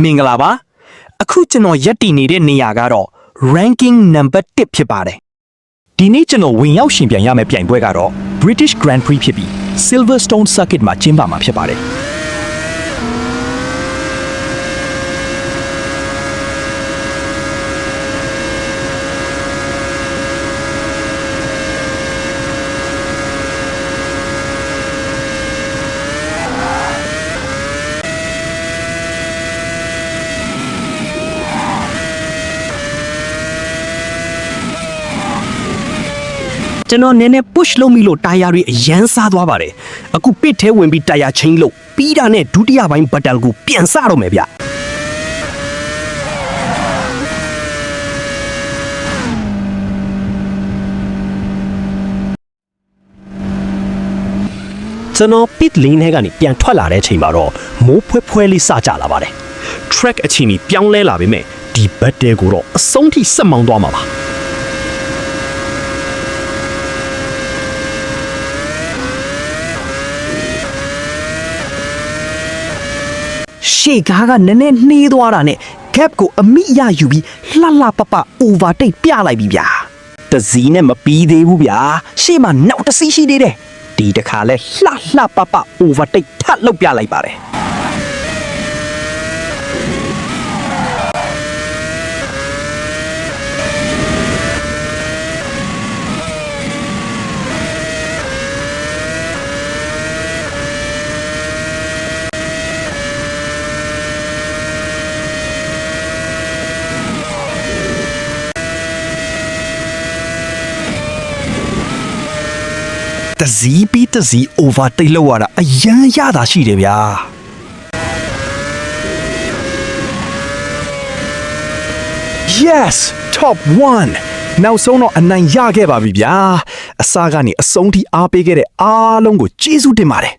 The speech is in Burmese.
မင်္ဂလာပါအခုကျွန်တော်ရက်တည်နေတဲ့နေရာကတော့ ranking number 1ဖြစ်ပါတယ်ဒီနေ့ကျွန်တော်ဝင်ရောက်ရှင်ပြန်ရမယ့်ပြိုင်ပွဲကတော့ British Grand Prix ဖြစ်ပြီး Silverstone Circuit မှာကျင်းပမှာဖြစ်ပါတယ်ကျွန်တော်နည်းနည်း push လုပ်မိလို့တာယာတွေအရန်စားသွားပါတယ်အခု pit ထဲဝင်ပြီးတာယာချင်းလို့ပြီးတာနဲ့ဒုတိယပိုင်း button ကိုပြန်စတော့မယ်ဗျကျွန်တော် pit lane ထဲကနေပြန်ထွက်လာတဲ့အချိန်မှာတော့မိုးဖွဲဖွဲလေးစကြလာပါတယ် track အချိန်ကြီးပြောင်းလဲလာပေမဲ့ဒီ battle ကိုတော့အဆုံးထိဆက်မောင်းသွားမှာပါရှေ့ကားကနည်းနည်းနှေးသွားတာနဲ့ gap ကိုအမိရယူပြီးလှလှပပ overtake ပြလိုက်ပြီဗျာတစည်းနဲ့မပြီးသေးဘူးဗျာရှေ့မှာနောက်တစ်စီးရှိသေးတယ်ဒီတစ်ခါလဲလှလှပပ overtake ထပ်လုပ်ပြလိုက်ပါတယ်တစည်းပြီးတစည်း overtake လောက်ရတာအရန်ရတာရှိတယ်ဗျာ Yes top 1နောက်ဆုံးတော့အနိုင်ရခဲ့ပါပြီဗျာအစကနေအဆုံးထိအားပေးခဲ့တဲ့အားလုံးကိုကျေးဇူးတင်ပါတယ်